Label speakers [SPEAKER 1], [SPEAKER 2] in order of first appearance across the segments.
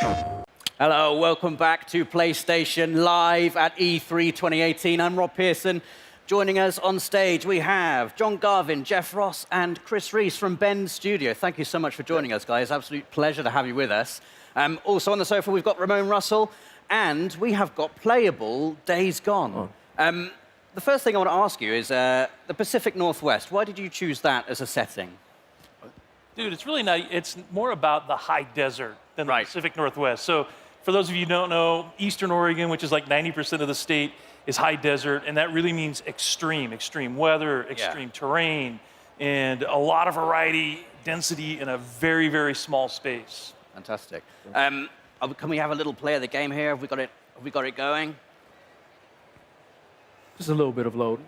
[SPEAKER 1] Hello, welcome back to PlayStation Live at E3 2018. I'm Rob Pearson. Joining us on stage, we have John Garvin, Jeff Ross, and Chris Reese from Bend Studio. Thank you so much for joining us, guys. Absolute pleasure to have you with us. Also on the sofa, we've got Ramon Russell, and we have got playable Days Gone. The first thing I want to ask you is the Pacific Northwest. Why did you choose that as a setting?
[SPEAKER 2] Dude, it's really not. It's more about the high desert than the Pacific Northwest. So, for those of you who don't know, Eastern Oregon, which is like 90% of the state, is high desert, and that really means extreme weather, extreme terrain, and a lot of variety, density in a very, very small space.
[SPEAKER 1] Fantastic. Can we have a little play of the game here? Have we got it going?
[SPEAKER 3] Just a little bit of loading.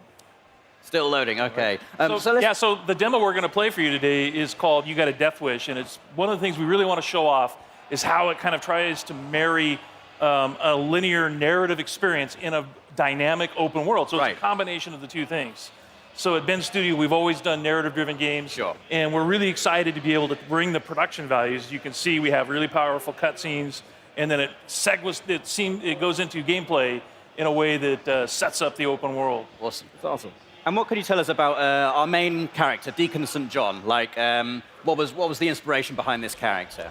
[SPEAKER 1] Still loading, okay.
[SPEAKER 2] So the demo we're going to play for you today is called You Got a Death Wish, and it's one of the things we really want to show off is how it kind of tries to marry a linear narrative experience in a dynamic open world. So it's a combination of the two things. So at Bend Studio, we've always done narrative-driven games, and we're really excited to be able to bring the production values. You can see we have really powerful cutscenes, and then it goes into gameplay in a way that sets up the open world.
[SPEAKER 1] Awesome.
[SPEAKER 3] It's awesome.
[SPEAKER 1] And what can you tell us about our main character, Dickinson Jon? Like, what was the inspiration behind this character?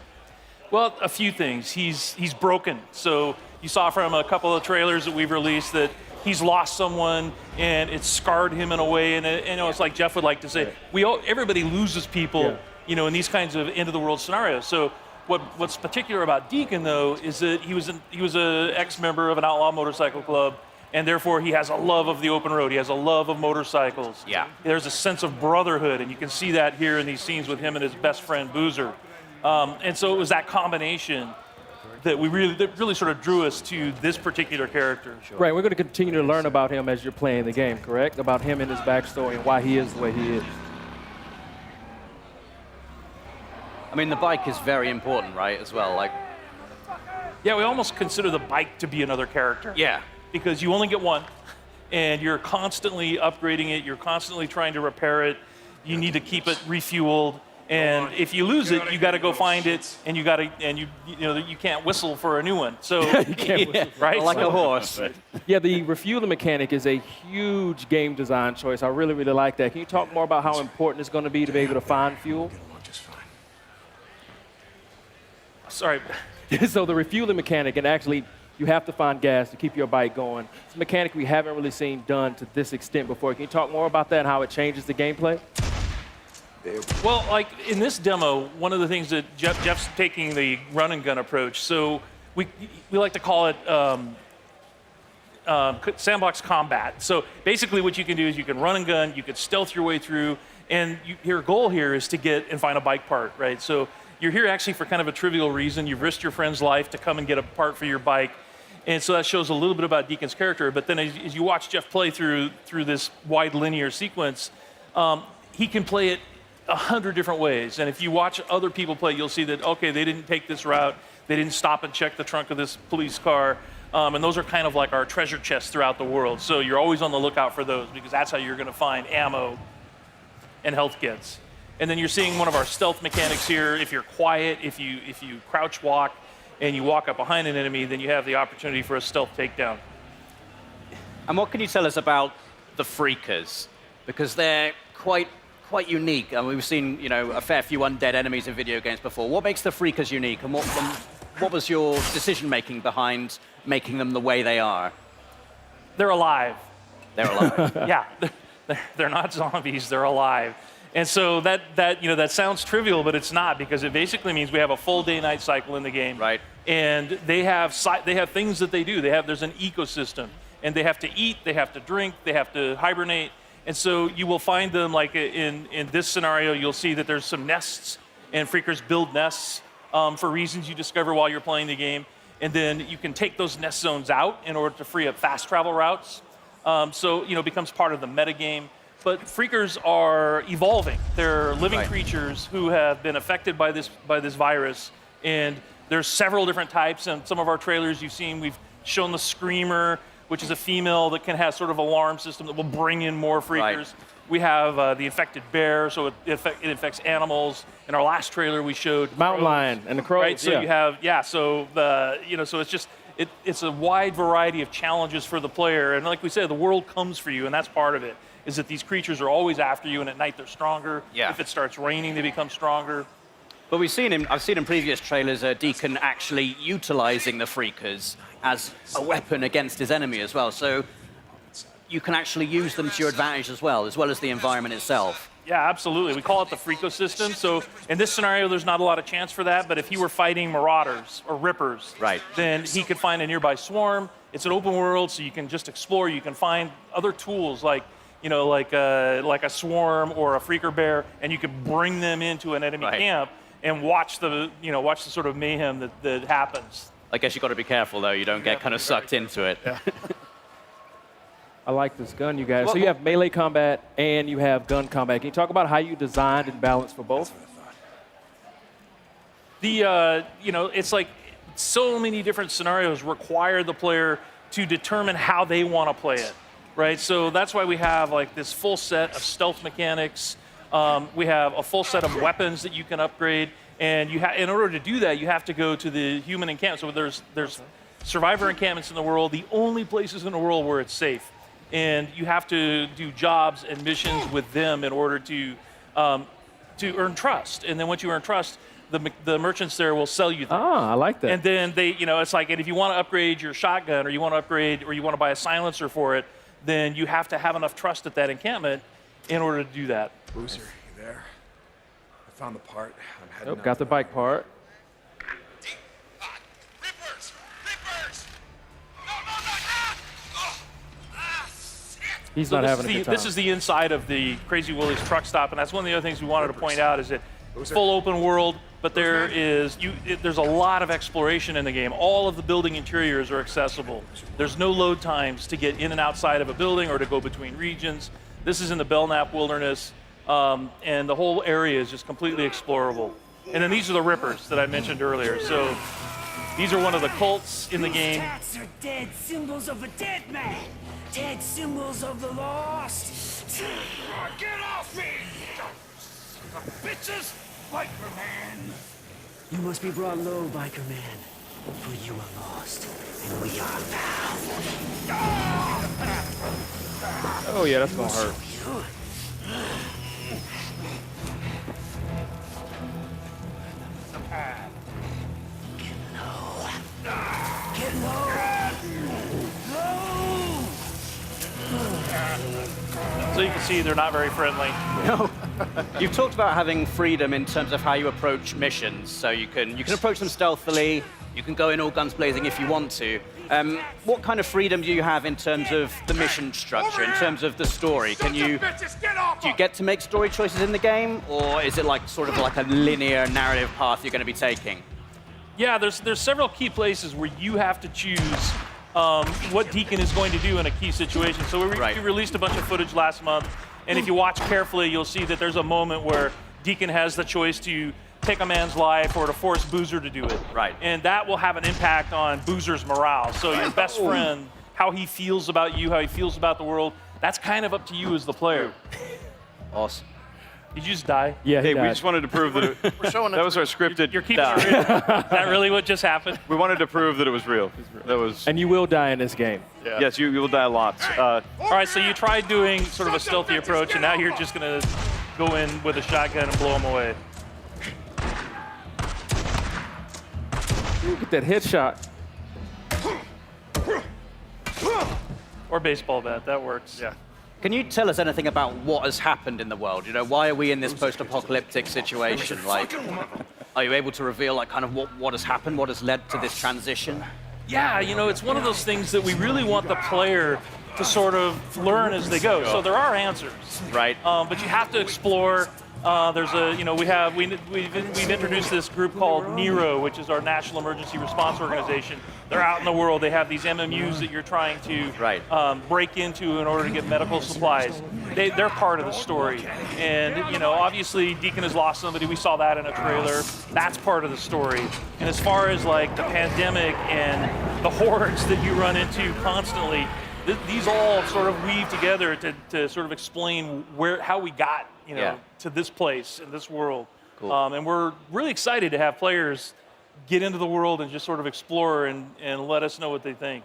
[SPEAKER 2] Well, a few things. He's broken. So you saw from a couple of trailers that we've released that he's lost someone and it's scarred him in a way. And it's like Jeff would like to say, everybody loses people, in these kinds of end of the world scenarios. So what's particular about Deacon though is that he was an ex-member of an outlaw motorcycle club, and therefore he has a love of the open road. He has a love of motorcycles.
[SPEAKER 1] Yeah.
[SPEAKER 2] There's a sense of brotherhood, and you can see that here in these scenes with him and his best friend Boozer. And so it was that combination that really sort of drew us to this particular character.
[SPEAKER 3] Right, we're going to continue to learn about him as you're playing the game, correct? About him and his backstory and why he is the way he is.
[SPEAKER 1] I mean, the bike is very important, right, as well?
[SPEAKER 2] Yeah, we almost consider the bike to be another character.
[SPEAKER 1] Yeah.
[SPEAKER 2] Because you only get one, and you're constantly upgrading it, you're constantly trying to repair it, you need to keep it refueled. And if you lose it, you got to go find it, and you can't whistle for a new one. So
[SPEAKER 3] you can't whistle,
[SPEAKER 1] right? Like a horse.
[SPEAKER 3] Yeah, the refueling mechanic is a huge game design choice. I really, really like that. Can you talk more about how important it's going to be to be able to find fuel?
[SPEAKER 2] Sorry.
[SPEAKER 3] So the refueling mechanic, and actually you have to find gas to keep your bike going. It's a mechanic we haven't really seen done to this extent before. Can you talk more about that and how it changes the gameplay?
[SPEAKER 2] Well, like in this demo, one of the things that Jeff's taking the run and gun approach. So we like to call it sandbox combat. So basically what you can do is you can run and gun, you can stealth your way through, and your goal here is to get and find a bike part, right? So you're here actually for kind of a trivial reason. You've risked your friend's life to come and get a part for your bike. And so that shows a little bit about Deacon's character. But then as you watch Jeff play through this wide linear sequence, he can play it 100 different ways. And if you watch other people play, you'll see that, okay, they didn't take this route. They didn't stop and check the trunk of this police car. And those are kind of like our treasure chests throughout the world. So you're always on the lookout for those, because that's how you're going to find ammo and health kits. And then you're seeing one of our stealth mechanics here. If you're quiet, if you crouch walk and you walk up behind an enemy, then you have the opportunity for a stealth takedown.
[SPEAKER 1] And what can you tell us about the Freakers? Because they're quite unique. I mean, we've seen, a fair few undead enemies in video games before. What makes the Freakers unique, and what was your decision-making behind making them the way they are?
[SPEAKER 2] They're alive.
[SPEAKER 1] They're alive.
[SPEAKER 2] Yeah, they're not zombies. They're alive. And so that sounds trivial, but it's not, because it basically means we have a full day-night cycle in the game.
[SPEAKER 1] Right.
[SPEAKER 2] And they have things that they do. There's an ecosystem, and they have to eat, they have to drink, they have to hibernate. And so you will find them, like in this scenario, you'll see that there's some nests, and Freakers build nests for reasons you discover while you're playing the game. And then you can take those nest zones out in order to free up fast travel routes. So it becomes part of the metagame. But Freakers are evolving. They're living creatures who have been affected by this virus, and there's several different types. And some of our trailers you've seen, we've shown the Screamer, which is a female that can have sort of alarm system that will bring in more freakers.
[SPEAKER 1] Right.
[SPEAKER 2] We have the infected bear, so it infects animals. In our last trailer, we showed
[SPEAKER 3] Mountain
[SPEAKER 2] crows,
[SPEAKER 3] lion and the crows.
[SPEAKER 2] right? So you have so so it's just it's a wide variety of challenges for the player, and like we said, the world comes for you, and that's part of it. Is that these creatures are always after you, and at night they're stronger.
[SPEAKER 1] Yeah.
[SPEAKER 2] If it starts raining, they become stronger.
[SPEAKER 1] But I've seen in previous trailers Deacon actually utilizing the freakers as a weapon against his enemy as well. So you can actually use them to your advantage as well as the environment itself.
[SPEAKER 2] Yeah, absolutely. We call it the freakosystem. So in this scenario, there's not a lot of chance for that, but if he were fighting marauders or rippers,
[SPEAKER 1] Right.
[SPEAKER 2] then he could find a nearby swarm. It's an open world, so you can just explore. You can find other tools like a swarm or a freaker bear, and you can bring them into an enemy
[SPEAKER 1] Right.
[SPEAKER 2] camp and watch the sort of mayhem that happens.
[SPEAKER 1] I guess you've got to be careful, though. You don't get kind of sucked into it. Yeah.
[SPEAKER 3] I like this gun, you guys. So you have melee combat and you have gun combat. Can you talk about how you designed and balanced for both?
[SPEAKER 2] It's like so many different scenarios require the player to determine how they want to play it, right? So that's why we have like this full set of stealth mechanics. We have a full set of weapons that you can upgrade, and in order to do that, you have to go to the human encampment. So there's survivor encampments in the world, the only places in the world where it's safe. And you have to do jobs and missions with them in order to earn trust. And then once you earn trust, the merchants there will sell you things.
[SPEAKER 3] Ah, I like that.
[SPEAKER 2] And then it's like, and if you want to upgrade your shotgun, or you want to buy a silencer for it, then you have to have enough trust at that encampment in order to do that.
[SPEAKER 4] Boozer, you there? I found the part. I'm heading out.
[SPEAKER 3] Got the bike part.
[SPEAKER 5] Rippers! Rippers! No, ah! Ah, shit!
[SPEAKER 3] He's
[SPEAKER 2] So
[SPEAKER 3] not having a good time.
[SPEAKER 2] this is the inside of the Crazy Willie's truck stop, and that's one of the other things we wanted to point out is that it's full open world, but there's a lot of exploration in the game. All of the building interiors are accessible. There's no load times to get in and outside of a building or to go between regions. This is in the Belknap Wilderness, and the whole area is just completely explorable. And then these are the Rippers that I mentioned earlier. So these are one of the cults in the game.
[SPEAKER 6] Tats are dead symbols of a dead man. Dead symbols of the lost.
[SPEAKER 5] Get off me! Bitches! Biker man!
[SPEAKER 6] You must be brought low, biker man. For you are lost, and we are found.
[SPEAKER 3] Oh, yeah, that's going to hurt.
[SPEAKER 6] Get low!
[SPEAKER 2] So you can see they're not very friendly.
[SPEAKER 1] No. You've talked about having freedom in terms of how you approach missions. So you can approach them stealthily. You can go in all guns blazing if you want to. What kind of freedom do you have in terms of the mission structure, in terms of the story? Do you get to make story choices in the game, or is it like sort of like a linear narrative path you're going to be taking?
[SPEAKER 2] Yeah, there's several key places where you have to choose what Deacon is going to do in a key situation. So we released a bunch of footage last month, and if you watch carefully, you'll see that there's a moment where Deacon has the choice to take a man's life or to force Boozer to do it.
[SPEAKER 1] Right.
[SPEAKER 2] And that will have an impact on Boozer's morale. So your best friend, how he feels about you, how he feels about the world, that's kind of up to you as the player.
[SPEAKER 1] Awesome.
[SPEAKER 2] Did you just die?
[SPEAKER 3] Yeah, he
[SPEAKER 7] Hey, we
[SPEAKER 3] died.
[SPEAKER 7] just wanted to prove that that was our scripted.
[SPEAKER 2] You're keeping
[SPEAKER 7] die.
[SPEAKER 2] it real? Is that really what just happened?
[SPEAKER 7] We wanted to prove that it was real. That was.
[SPEAKER 3] And you will die in this game.
[SPEAKER 7] Yes, you will die lots.
[SPEAKER 2] All right, so you tried doing sort of a stealthy approach, and now you're just going to go in with a shotgun and blow him away.
[SPEAKER 3] Ooh, get that headshot.
[SPEAKER 2] Or baseball bat, that works.
[SPEAKER 7] Yeah.
[SPEAKER 1] Can you tell us anything about what has happened in the world? You know, why are we in this post-apocalyptic situation? Like, are you able to reveal like kind of what has happened, what has led to this transition?
[SPEAKER 2] Yeah, it's one of those things that we really want the player to sort of learn as they go. So there are answers.
[SPEAKER 1] Right.
[SPEAKER 2] But you have to explore, There's a, you know, we've introduced this group called NERO, which is our National Emergency Response Organization. They're out in the world. They have these MMUs that you're trying to break into in order to get medical supplies. They're part of the story. And, you know, obviously Deacon has lost somebody. We saw that in a trailer. That's part of the story. And as far as like the pandemic and the hordes that you run into constantly, these all sort of weave together to sort of explain how we got, you know, to this place in this world.
[SPEAKER 1] Cool.
[SPEAKER 2] And we're really excited to have players get into the world and just sort of explore and let us know what they think.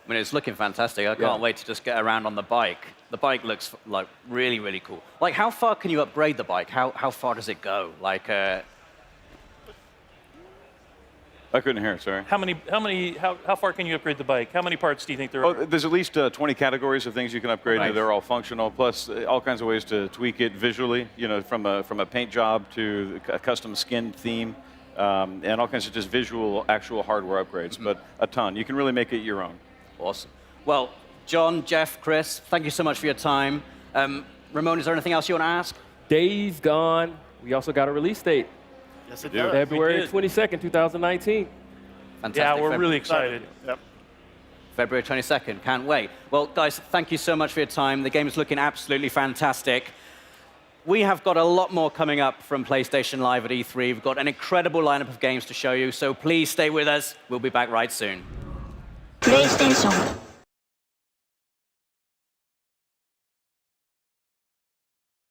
[SPEAKER 1] I mean, it's looking fantastic. I can't wait to just get around on the bike. The bike looks like really, really cool. Like, how far can you upgrade the bike? How far does it go? Like,
[SPEAKER 7] I couldn't hear it, sorry.
[SPEAKER 2] How far can you upgrade the bike? How many parts do you think there are?
[SPEAKER 7] There's at least 20 categories of things you can upgrade.
[SPEAKER 1] Right.
[SPEAKER 7] They're all functional, plus all kinds of ways to tweak it visually, you know, from a paint job to a custom skin theme, and all kinds of just visual, actual hardware upgrades, but a ton. You can really make it your own.
[SPEAKER 1] Awesome. Well, John, Jeff, Chris, thank you so much for your time. Ramon, is there anything else you want to ask?
[SPEAKER 3] Days gone. We also got a release date.
[SPEAKER 4] Yes, it
[SPEAKER 7] Yeah.
[SPEAKER 4] does.
[SPEAKER 3] February 22nd, 2019.
[SPEAKER 1] Fantastic.
[SPEAKER 2] Yeah, we're really excited.
[SPEAKER 4] Yep.
[SPEAKER 1] February 22nd. Can't wait. Well, guys, thank you so much for your time. The game is looking absolutely fantastic. We have got a lot more coming up from PlayStation Live at E3. We've got an incredible lineup of games to show you, so please stay with us. We'll be back right soon.
[SPEAKER 8] PlayStation